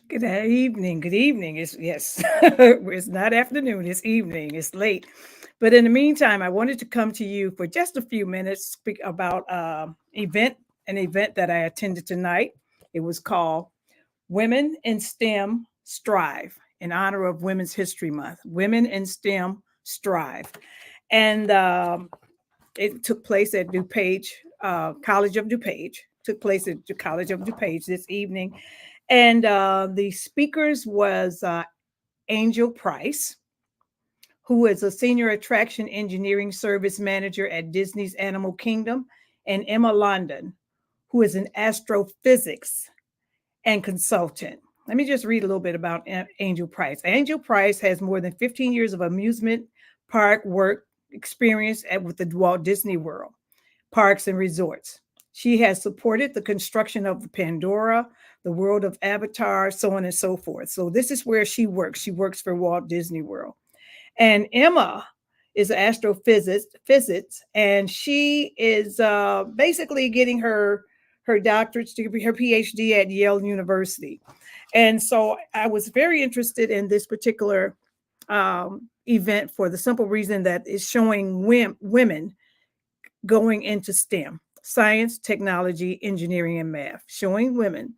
Good evening. Good evening. It's yes. It's not afternoon. It's evening. It's late. But in the meantime, I wanted to come to you for just a few minutes, speak about an event that I attended tonight. It was called Women in STEM Strive in honor of Women's History Month. Women in STEM Strive, and it took place at DuPage College of DuPage. Took place at the College of DuPage this evening, and the speakers was Angel Price, who is a senior attraction engineering service manager at Disney's Animal Kingdom, and Emma London, who is an astrophysics and consultant. Let me just read a little bit about Angel Price. Angel Price has more than 15 years of amusement park work experience with the Walt Disney World parks and resorts. She has supported the construction of Pandora, the world of Avatar, so on and so forth. So this is where she works. She works for Walt Disney World. And Emma is an physics, and she is basically getting her doctorate degree, her PhD at Yale University. And so I was very interested in this particular event for the simple reason that it's showing women going into STEM, science, technology, engineering, and math, showing women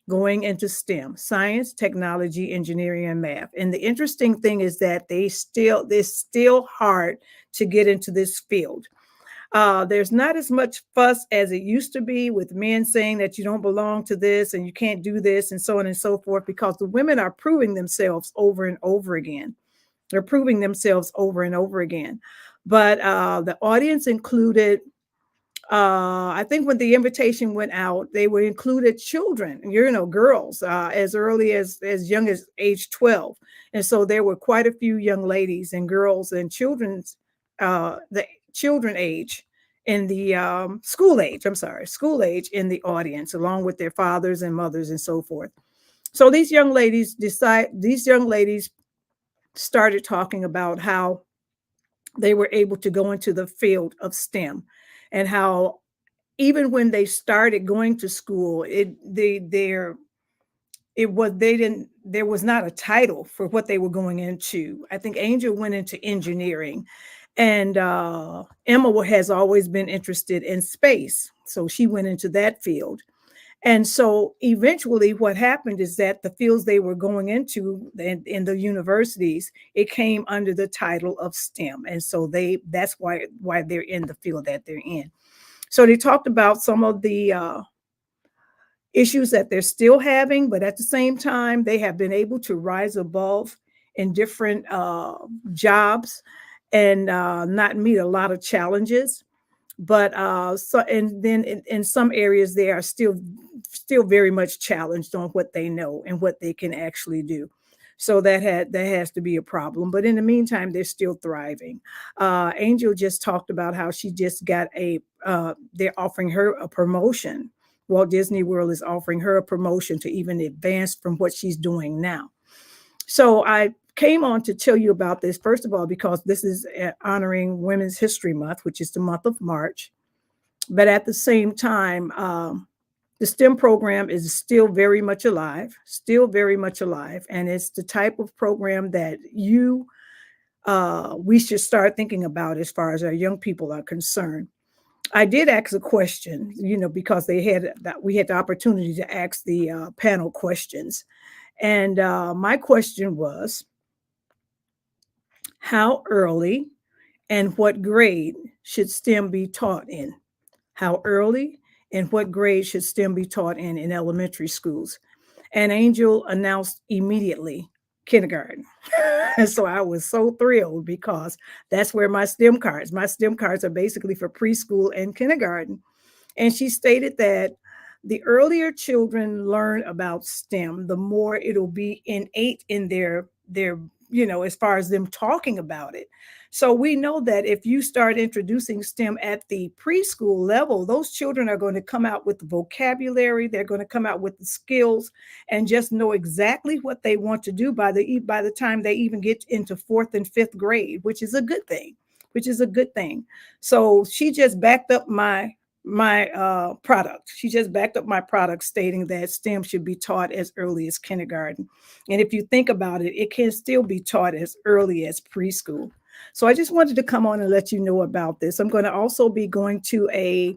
going into STEM, science, technology, engineering, and math. And the interesting thing is that it's still hard to get into this field. There's not as much fuss as it used to be with men saying that you don't belong to this and you can't do this and so on and so forth, because the women are proving themselves over and over again. They're proving themselves over and over again. But the audience included, I think when the invitation went out, they were included children, girls, as early as young as age 12. And so there were quite a few young ladies and girls and the children age in the school age in the audience, along with their fathers and mothers and so forth. So these young ladies started talking about how they were able to go into the field of STEM, and how even when they started going to school, there was not a title for what they were going into. I think Angel went into engineering, and Emma has always been interested in space, so she went into that field. And so eventually what happened is that the fields they were going into in the universities, it came under the title of STEM. And so that's why they're in the field that they're in. So they talked about some of the issues that they're still having, but at the same time, they have been able to rise above in different jobs and not meet a lot of challenges. But and then in some areas they are still very much challenged on what they know and what they can actually do. So that has to be a problem. But in the meantime, they're still thriving. Angel just talked about how she just got they're offering her a promotion. Walt Disney World is offering her a promotion to even advance from what she's doing now. So I came on to tell you about this, first of all, because this is honoring Women's History Month, which is the month of March. But at the same time, the STEM program is still very much alive, and it's the type of program that we should start thinking about as far as our young people are concerned. I did ask a question, because we had the opportunity to ask the panel questions, and my question was, how early and what grade should STEM be taught in? How early and what grade should STEM be taught in elementary schools? And Angel announced immediately kindergarten. And so I was so thrilled, because that's where my STEM cards are basically for preschool and kindergarten. And she stated that the earlier children learn about STEM, the more it'll be innate in their as far as them talking about it. So we know that if you start introducing STEM at the preschool level, those children are going to come out with the vocabulary, they're going to come out with the skills, and just know exactly what they want to do by the time they even get into fourth and fifth grade, which is a good thing. So she just backed up my my product. She just backed up my product, stating that STEM should be taught as early as kindergarten. And if you think about it, it can still be taught as early as preschool. So I just wanted to come on and let you know about this. I'm going to also be going to a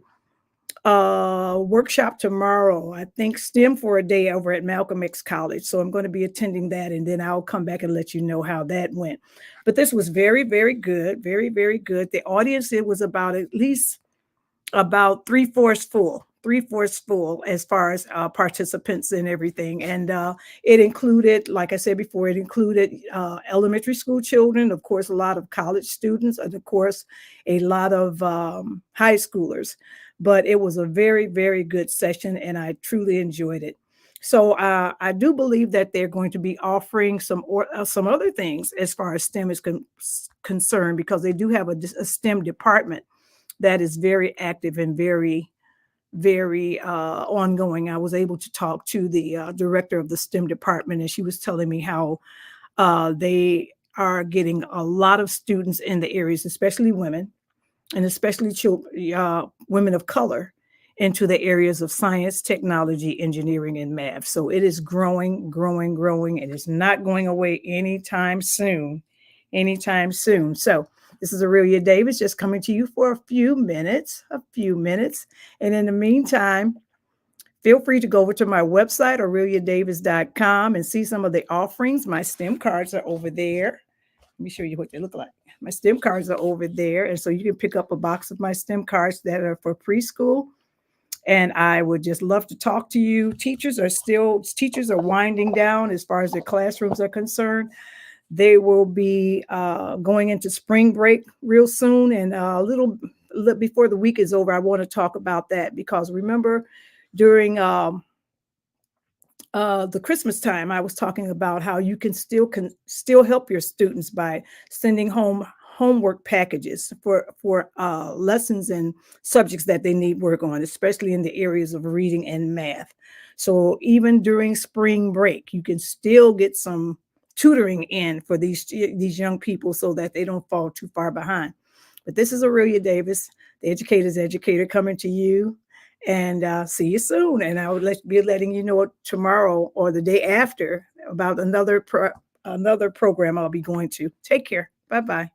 workshop tomorrow. I think STEM for a day over at Malcolm X College. So I'm going to be attending that, and then I'll come back and let you know how that went. But this was very, very good, very, very good. The audience, it was about at least about three-fourths full as far as participants and everything. And it included, like I said before, it included elementary school children, of course, a lot of college students, and of course, a lot of high schoolers. But it was a very, very good session, and I truly enjoyed it. So I do believe that they're going to be offering some other things as far as STEM is concerned, because they do have a STEM department that is very active and very, very ongoing. I was able to talk to the director of the STEM department, and she was telling me how they are getting a lot of students in the areas, especially women, and especially children, women of color, into the areas of science, technology, engineering, and math. So it is growing, growing, growing, and it's not going away anytime soon. Anytime soon. So this is Aurelia Davis, just coming to you for a few minutes, a few minutes. And in the meantime, feel free to go over to my website, aureliadavis.com, and see some of the offerings. My STEM cards are over there. Let me show you what they look like. My STEM cards are over there. And so you can pick up a box of my STEM cards that are for preschool. And I would just love to talk to you. Teachers are winding down as far as their classrooms are concerned. They will be going into spring break real soon. And a little before the week is over, I want to talk about that, because remember, during the Christmas time, I was talking about how you can still help your students by sending home homework packages for lessons and subjects that they need work on, especially in the areas of reading and math. So even during spring break, you can still get some tutoring in for these young people so that they don't fall too far behind. But this is Aurelia Davis, the educator's educator, coming to you. And see you soon. And I would be letting you know tomorrow or the day after about another program I'll be going to. Take care. Bye bye.